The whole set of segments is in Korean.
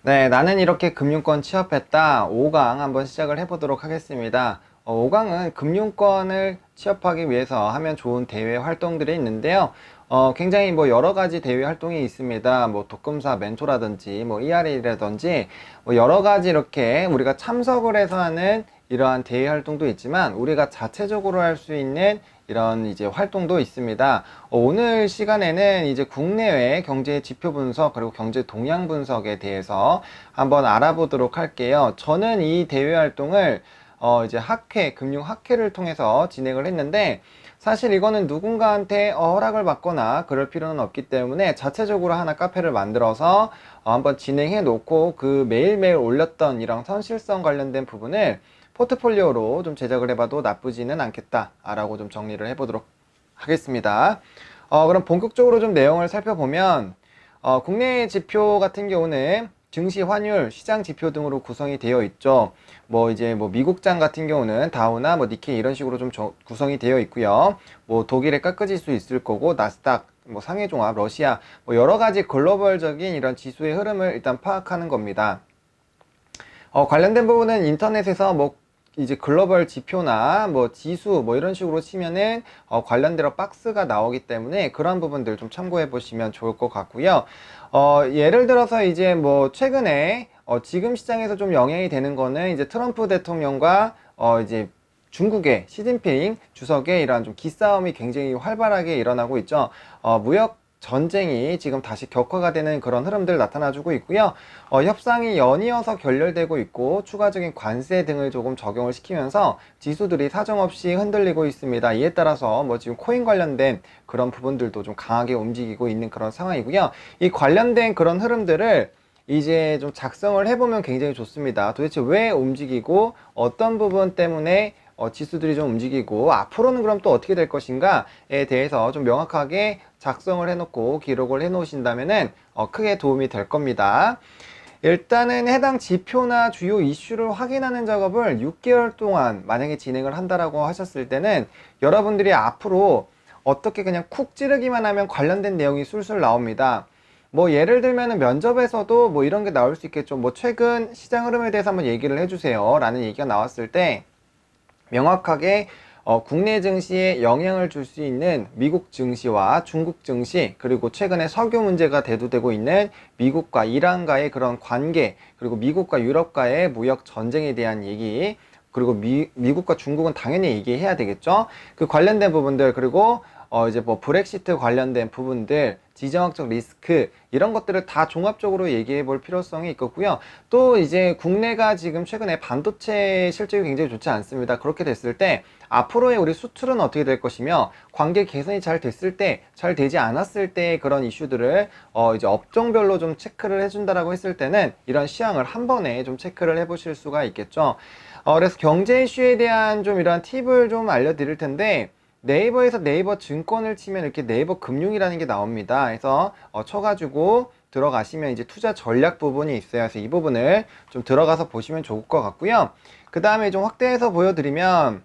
네, 나는 이렇게 금융권 취업했다. 5강 한번 시작을 해보도록 하겠습니다. 5강은 금융권을 취업하기 위해서 하면 좋은 대외 활동들이 있는데요. 굉장히 뭐 여러 가지 대외 활동이 있습니다. 뭐 독금사 멘토라든지 뭐 ERA라든지 뭐 여러 가지 이렇게 우리가 참석을 해서 하는 이러한 대외 활동도 있지만 우리가 자체적으로 할 수 있는 이런 이제 활동도 있습니다. 오늘 시간에는 이제 국내외 경제 지표 분석 그리고 경제 동향 분석에 대해서 한번 알아보도록 할게요. 저는 이 대외 활동을 이제 학회, 금융학회를 통해서 진행을 했는데 사실 이거는 누군가한테 허락을 받거나 그럴 필요는 없기 때문에 자체적으로 하나 카페를 만들어서 한번 진행해 놓고 그 매일매일 올렸던 이런 선실성 관련된 부분을 포트폴리오로 좀 제작을 해봐도 나쁘지는 않겠다 라고 좀 정리를 해보도록 하겠습니다. 그럼 본격적으로 좀 내용을 살펴보면 국내 지표 같은 경우는 증시 환율, 시장 지표 등으로 구성이 되어 있죠. 뭐 이제 뭐 미국장 같은 경우는 다우나 뭐 니케이 이런 식으로 좀 구성이 되어 있고요. 뭐 독일의 깎아지수 있을 거고 나스닥, 뭐 상해종합, 러시아, 뭐 여러 가지 글로벌적인 이런 지수의 흐름을 일단 파악하는 겁니다. 관련된 부분은 인터넷에서 뭐 이제 글로벌 지표나 뭐 지수 뭐 이런 식으로 치면은 관련대로 박스가 나오기 때문에 그런 부분들 좀 참고해 보시면 좋을 것 같고요. 예를 들어서 이제 뭐 최근에 지금 시장에서 좀 영향이 되는 거는 이제 트럼프 대통령과 이제 중국의 시진핑 주석의 이러한 좀 기싸움이 굉장히 활발하게 일어나고 있죠. 무역 전쟁이 지금 다시 격화가 되는 그런 흐름들 나타나주고 있고요. 협상이 연이어서 결렬되고 있고 추가적인 관세 등을 조금 적용을 시키면서 지수들이 사정없이 흔들리고 있습니다. 이에 따라서 뭐 지금 코인 관련된 그런 부분들도 좀 강하게 움직이고 있는 그런 상황이고요. 이 관련된 그런 흐름들을 이제 좀 작성을 해보면 굉장히 좋습니다. 도대체 왜 움직이고 어떤 부분 때문에 지수들이 좀 움직이고 앞으로는 그럼 또 어떻게 될 것인가에 대해서 좀 명확하게 작성을 해놓고 기록을 해 놓으신다면은 크게 도움이 될 겁니다. 일단은 해당 지표나 주요 이슈를 확인하는 작업을 6개월 동안 만약에 진행을 한다라고 하셨을 때는 여러분들이 앞으로 어떻게 그냥 쿡 찌르기만 하면 관련된 내용이 술술 나옵니다. 뭐 예를 들면은 면접에서도 뭐 이런 게 나올 수 있겠죠. 뭐 최근 시장 흐름에 대해서 한번 얘기를 해주세요 라는 얘기가 나왔을 때 명확하게 국내 증시에 영향을 줄 수 있는 미국 증시와 중국 증시, 그리고 최근에 석유 문제가 대두되고 있는 미국과 이란과의 그런 관계, 그리고 미국과 유럽과의 무역 전쟁에 대한 얘기, 그리고 미국과 중국은 당연히 얘기해야 되겠죠. 그 관련된 부분들, 그리고 이제 뭐 브렉시트 관련된 부분들, 지정학적 리스크 이런 것들을 다 종합적으로 얘기해 볼 필요성이 있겠고요. 또 이제 국내가 지금 최근에 반도체 실적이 굉장히 좋지 않습니다. 그렇게 됐을 때 앞으로의 우리 수출은 어떻게 될 것이며 관계 개선이 잘 됐을 때, 잘 되지 않았을 때 그런 이슈들을 이제 업종별로 좀 체크를 해준다라고 했을 때는 이런 시황을 한 번에 좀 체크를 해보실 수가 있겠죠. 그래서 경제 이슈에 대한 좀 이러한 팁을 좀 알려드릴 텐데 네이버에서 네이버 증권을 치면 이렇게 네이버 금융이라는 게 나옵니다. 그래서 쳐가지고 들어가시면 이제 투자 전략 부분이 있어요. 그래서 이 부분을 좀 들어가서 보시면 좋을 것 같고요. 그 다음에 좀 확대해서 보여드리면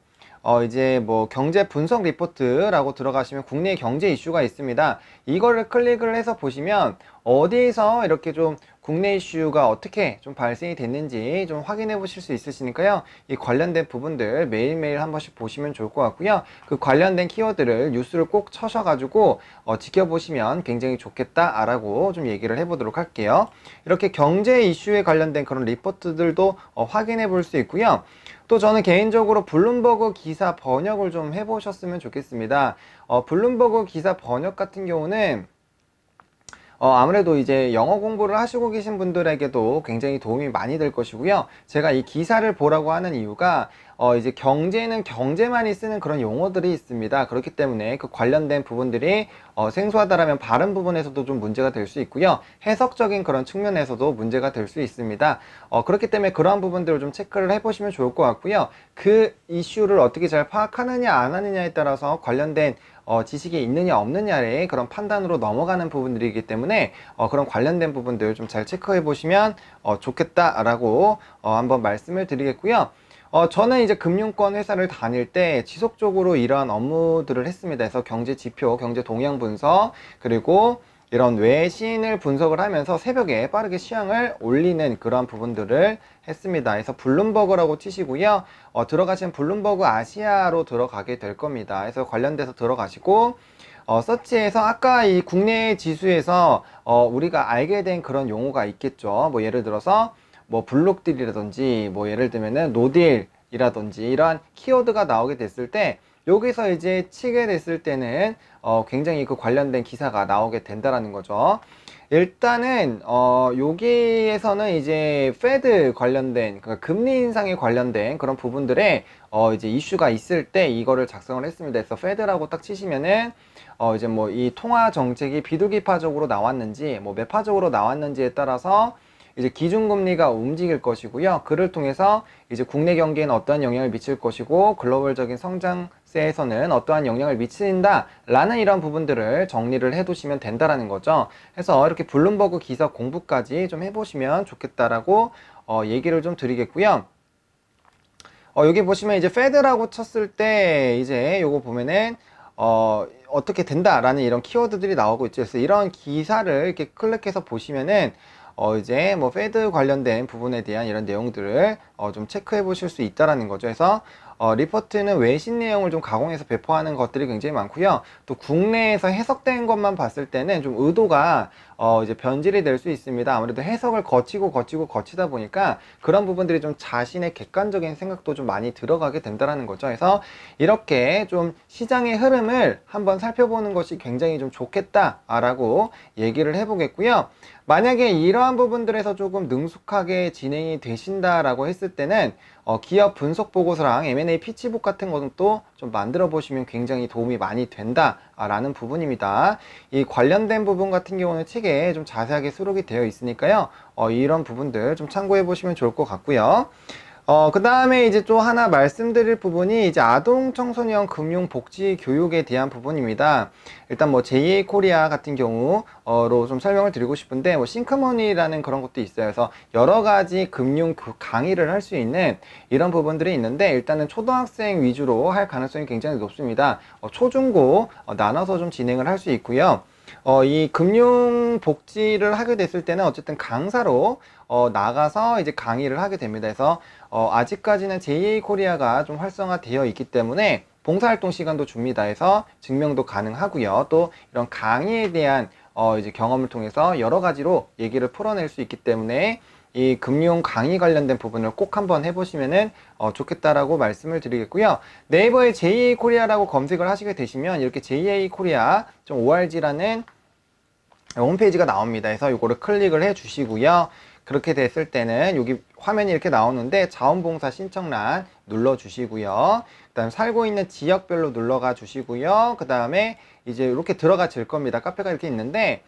이제 뭐 경제 분석 리포트라고 들어가시면 국내 경제 이슈가 있습니다. 이거를 클릭을 해서 보시면 어디에서 이렇게 좀 국내 이슈가 어떻게 좀 발생이 됐는지 좀 확인해 보실 수 있으시니까요. 이 관련된 부분들 매일매일 한 번씩 보시면 좋을 것 같고요. 그 관련된 키워드를 뉴스를 꼭 쳐셔가지고 지켜보시면 굉장히 좋겠다라고 좀 얘기를 해보도록 할게요. 이렇게 경제 이슈에 관련된 그런 리포트들도 확인해 볼 수 있고요. 또 저는 개인적으로 블룸버그 기사 번역을 좀 해보셨으면 좋겠습니다. 블룸버그 기사 번역 같은 경우는 아무래도 이제 영어 공부를 하시고 계신 분들에게도 굉장히 도움이 많이 될 것이고요. 제가 이 기사를 보라고 하는 이유가 이제 경제는 경제만이 쓰는 그런 용어들이 있습니다. 그렇기 때문에 그 관련된 부분들이 생소하다라면 발음 부분에서도 좀 문제가 될 수 있고요. 해석적인 그런 측면에서도 문제가 될 수 있습니다. 그렇기 때문에 그러한 부분들을 좀 체크를 해보시면 좋을 것 같고요. 그 이슈를 어떻게 잘 파악하느냐 안 하느냐에 따라서 관련된 지식이 있느냐 없느냐의 그런 판단으로 넘어가는 부분들이기 때문에 그런 관련된 부분들 좀 잘 체크해 보시면 좋겠다라고 한번 말씀을 드리겠고요. 저는 이제 금융권 회사를 다닐 때 지속적으로 이러한 업무들을 했습니다. 그래서 경제 지표, 경제 동향 분석, 그리고 이런 외신을 분석을 하면서 새벽에 빠르게 시황을 올리는 그런 부분들을 했습니다. 그래서 블룸버그라고 치시고요. 들어가시면 블룸버그 아시아로 들어가게 될 겁니다. 그래서 관련돼서 들어가시고 서치에서 아까 이 국내 지수에서 우리가 알게 된 그런 용어가 있겠죠. 뭐 예를 들어서 뭐 블록딜이라든지 뭐 예를 들면은 노딜이라든지 이러한 키워드가 나오게 됐을 때 여기서 이제 치게 됐을 때는 굉장히 그 관련된 기사가 나오게 된다라는 거죠. 일단은 여기에서는 이제 페드 관련된 그러니까 금리 인상에 관련된 그런 부분들에 이제 이슈가 있을 때 이거를 작성을 했습니다. 그래서 페드라고 딱 치시면은 이제 뭐 이 통화 정책이 비둘기파적으로 나왔는지 뭐 매파적으로 나왔는지에 따라서 이제 기준금리가 움직일 것이고요. 그를 통해서 이제 국내 경기에는 어떠한 영향을 미칠 것이고 글로벌적인 성장세에서는 어떠한 영향을 미친다라는 이런 부분들을 정리를 해두시면 된다라는 거죠. 그래서 이렇게 블룸버그 기사 공부까지 좀 해보시면 좋겠다라고 얘기를 좀 드리겠고요. 여기 보시면 이제 페드라고 쳤을 때 이제 요거 보면은 어떻게 된다라는 이런 키워드들이 나오고 있죠. 그래서 이런 기사를 이렇게 클릭해서 보시면은 이제 뭐 페드 관련된 부분에 대한 이런 내용들을 좀 체크해 보실 수 있다라는 거죠. 그래서 리포트는 외신 내용을 좀 가공해서 배포하는 것들이 굉장히 많고요. 또 국내에서 해석된 것만 봤을 때는 좀 의도가 이제 변질이 될 수 있습니다. 아무래도 해석을 거치다 보니까 그런 부분들이 좀 자신의 객관적인 생각도 좀 많이 들어가게 된다라는 거죠. 그래서 이렇게 좀 시장의 흐름을 한번 살펴보는 것이 굉장히 좀 좋겠다라고 얘기를 해보겠고요. 만약에 이러한 부분들에서 조금 능숙하게 진행이 되신다라고 했을 때는 기업 분석 보고서랑 M&A 피치북 같은 것도 좀 만들어 보시면 굉장히 도움이 많이 된다라는 부분입니다. 이 관련된 부분 같은 경우는 책에 좀 자세하게 수록이 되어 있으니까요. 이런 부분들 좀 참고해 보시면 좋을 것 같고요. 그 다음에 이제 또 하나 말씀드릴 부분이 이제 아동 청소년 금융 복지 교육에 대한 부분입니다. 일단 뭐 JA 코리아 같은 경우로 좀 설명을 드리고 싶은데 뭐 싱크머니라는 그런 것도 있어요. 그래서 여러 가지 금융 강의를 할 수 있는 이런 부분들이 있는데 일단은 초등학생 위주로 할 가능성이 굉장히 높습니다. 초중고 나눠서 좀 진행을 할 수 있고요. 이 금융 복지를 하게 됐을 때는 어쨌든 강사로 나가서 이제 강의를 하게 됩니다. 그래서 아직까지는 JA 코리아가 좀 활성화되어 있기 때문에 봉사활동 시간도 줍니다. 해서 증명도 가능하고요. 또 이런 강의에 대한 이제 경험을 통해서 여러 가지로 얘기를 풀어낼 수 있기 때문에 이 금융 강의 관련된 부분을 꼭 한번 해보시면은 좋겠다라고 말씀을 드리겠고요. 네이버에 JA 코리아라고 검색을 하시게 되시면 이렇게 JA 코리아 ORG라는 홈페이지가 나옵니다. 그래서 이거를 클릭을 해 주시고요. 그렇게 됐을 때는 여기 화면이 이렇게 나오는데 자원봉사 신청란 눌러 주시고요. 그 다음에 살고 있는 지역별로 눌러가 주시고요. 그 다음에 이제 이렇게 들어가질 겁니다. 카페가 이렇게 있는데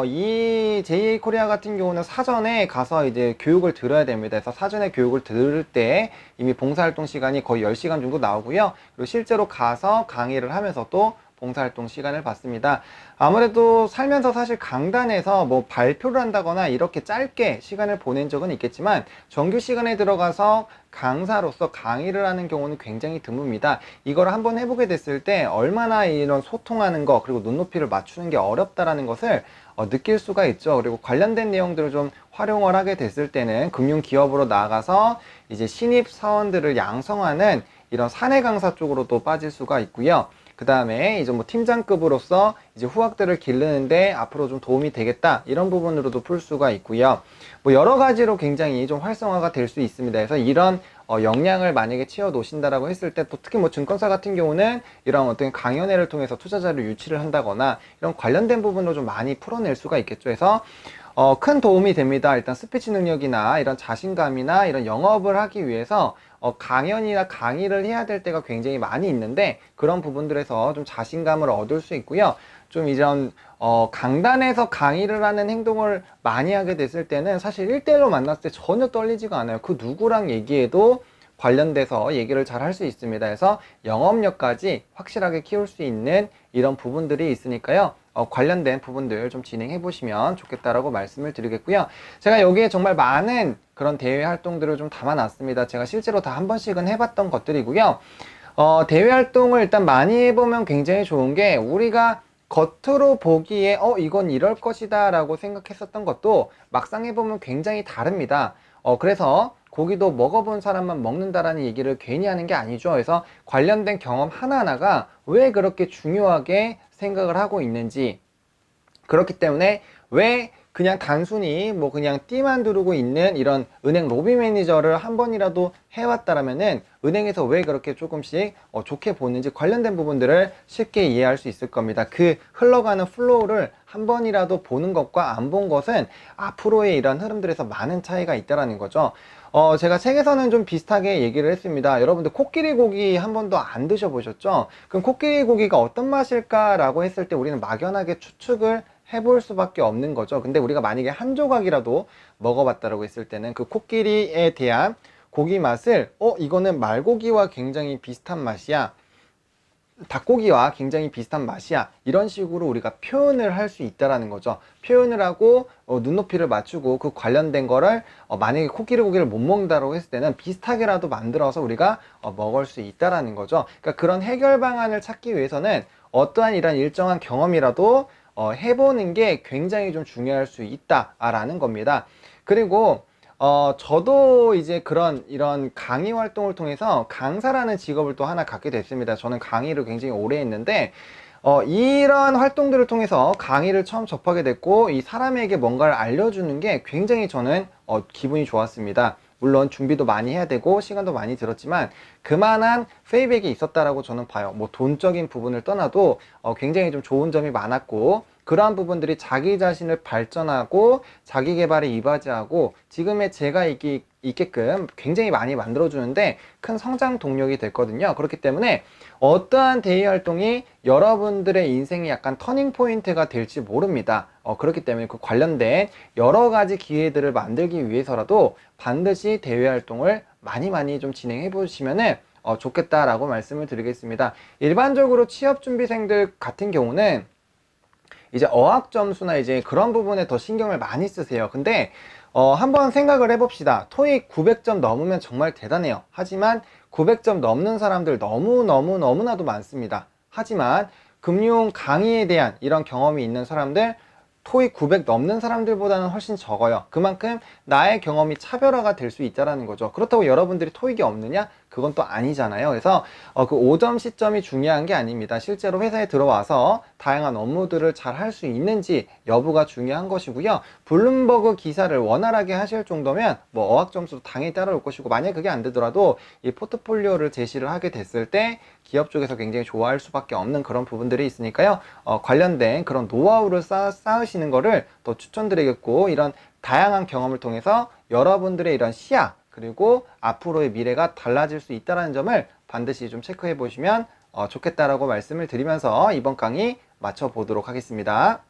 이 JA 코리아 같은 경우는 사전에 가서 이제 교육을 들어야 됩니다. 그래서 사전에 교육을 들을 때 이미 봉사활동 시간이 거의 10시간 정도 나오고요. 그리고 실제로 가서 강의를 하면서 또 봉사활동 시간을 받습니다. 아무래도 살면서 사실 강단에서 뭐 발표를 한다거나 이렇게 짧게 시간을 보낸 적은 있겠지만 정규 시간에 들어가서 강사로서 강의를 하는 경우는 굉장히 드뭅니다. 이걸 한번 해보게 됐을 때 얼마나 이런 소통하는 거 그리고 눈높이를 맞추는 게 어렵다라는 것을 느낄 수가 있죠. 그리고 관련된 내용들을 좀 활용을 하게 됐을 때는 금융기업으로 나아가서 이제 신입 사원들을 양성하는 이런 사내 강사 쪽으로도 빠질 수가 있고요. 그 다음에 이제 뭐 팀장급으로서 이제 후학들을 기르는데 앞으로 좀 도움이 되겠다 이런 부분으로도 풀 수가 있고요. 뭐 여러 가지로 굉장히 좀 활성화가 될 수 있습니다. 그래서 이런 역량을 만약에 채워 놓으신다라고 했을 때 또 특히 뭐 증권사 같은 경우는 이런 어떤 강연회를 통해서 투자자를 유치를 한다거나 이런 관련된 부분으로 좀 많이 풀어낼 수가 있겠죠. 그래서 큰 도움이 됩니다. 일단 스피치 능력이나 이런 자신감이나 이런 영업을 하기 위해서 강연이나 강의를 해야 될 때가 굉장히 많이 있는데 그런 부분들에서 좀 자신감을 얻을 수 있고요. 좀 이런 강단에서 강의를 하는 행동을 많이 하게 됐을 때는 사실 1대1로 만났을 때 전혀 떨리지가 않아요. 그 누구랑 얘기해도 관련돼서 얘기를 잘 할 수 있습니다. 그래서 영업력까지 확실하게 키울 수 있는 이런 부분들이 있으니까요. 관련된 부분들 좀 진행해 보시면 좋겠다라고 말씀을 드리겠고요. 제가 여기에 정말 많은 그런 대외 활동들을 좀 담아 놨습니다. 제가 실제로 다 한 번씩은 해봤던 것들이고요. 대외 활동을 일단 많이 해보면 굉장히 좋은 게 우리가 겉으로 보기에 이건 이럴 것이다 라고 생각했었던 것도 막상 해보면 굉장히 다릅니다. 그래서 고기도 먹어본 사람만 먹는다라는 얘기를 괜히 하는 게 아니죠. 그래서 관련된 경험 하나하나가 왜 그렇게 중요하게 생각을 하고 있는지, 그렇기 때문에 왜 그냥 단순히 뭐 그냥 띠만 두르고 있는 이런 은행 로비 매니저를 한 번이라도 해왔다라면은 은행에서 왜 그렇게 조금씩 좋게 보는지 관련된 부분들을 쉽게 이해할 수 있을 겁니다. 그 흘러가는 플로우를 한 번이라도 보는 것과 안 본 것은 앞으로의 이런 흐름들에서 많은 차이가 있다라는 거죠. 제가 책에서는 좀 비슷하게 얘기를 했습니다. 여러분들 코끼리 고기 한 번도 안 드셔보셨죠? 그럼 코끼리 고기가 어떤 맛일까라고 했을 때 우리는 막연하게 추측을 해볼 수밖에 없는 거죠. 근데 우리가 만약에 한 조각이라도 먹어봤다라고 했을 때는 그 코끼리에 대한 고기 맛을 이거는 말고기와 굉장히 비슷한 맛이야, 닭고기와 굉장히 비슷한 맛이야, 이런 식으로 우리가 표현을 할 수 있다라는 거죠. 표현을 하고 눈높이를 맞추고 그 관련된 거를 만약에 코끼리 고기를 못 먹는다고 했을 때는 비슷하게라도 만들어서 우리가 먹을 수 있다라는 거죠. 그러니까 그런 해결 방안을 찾기 위해서는 어떠한 이런 일정한 경험이라도 해보는 게 굉장히 좀 중요할 수 있다라는 겁니다. 그리고 저도 이제 이런 강의 활동을 통해서 강사라는 직업을 또 하나 갖게 됐습니다. 저는 강의를 굉장히 오래 했는데, 이런 활동들을 통해서 강의를 처음 접하게 됐고, 이 사람에게 뭔가를 알려주는 게 굉장히 저는 기분이 좋았습니다. 물론 준비도 많이 해야 되고 시간도 많이 들었지만 그만한 페이백이 있었다라고 저는 봐요. 뭐 돈적인 부분을 떠나도 굉장히 좀 좋은 점이 많았고, 그러한 부분들이 자기 자신을 발전하고 자기 개발에 이바지하고 지금의 제가 있게끔 굉장히 많이 만들어주는데 큰 성장 동력이 됐거든요. 그렇기 때문에 어떠한 대의 활동이 여러분들의 인생의 약간 터닝 포인트가 될지 모릅니다. 그렇기 때문에 그 관련된 여러 가지 기회들을 만들기 위해서라도 반드시 대외 활동을 많이 좀 진행해 보시면은 좋겠다라고 말씀을 드리겠습니다. 일반적으로 취업 준비생들 같은 경우는 이제 어학 점수나 이제 그런 부분에 더 신경을 많이 쓰세요. 근데 한번 생각을 해봅시다. 토익 900점 넘으면 정말 대단해요. 하지만 900점 넘는 사람들 너무나도 많습니다. 하지만 금융 강의에 대한 이런 경험이 있는 사람들, 토익 900 넘는 사람들보다는 훨씬 적어요. 그만큼 나의 경험이 차별화가 될 수 있다는 거죠. 그렇다고 여러분들이 토익이 없느냐? 그건 또 아니잖아요. 그래서 그 5점 시점이 중요한 게 아닙니다. 실제로 회사에 들어와서 다양한 업무들을 잘 할 수 있는지 여부가 중요한 것이고요. 블룸버그 기사를 원활하게 하실 정도면 뭐 어학 점수도 당연히 따라올 것이고, 만약 그게 안 되더라도 이 포트폴리오를 제시를 하게 됐을 때 기업 쪽에서 굉장히 좋아할 수밖에 없는 그런 부분들이 있으니까요. 관련된 그런 노하우를 쌓으시는 거를 더 추천드리겠고, 이런 다양한 경험을 통해서 여러분들의 이런 시야, 그리고 앞으로의 미래가 달라질 수 있다는 점을 반드시 좀 체크해 보시면 좋겠다라고 말씀을 드리면서 이번 강의 마쳐 보도록 하겠습니다.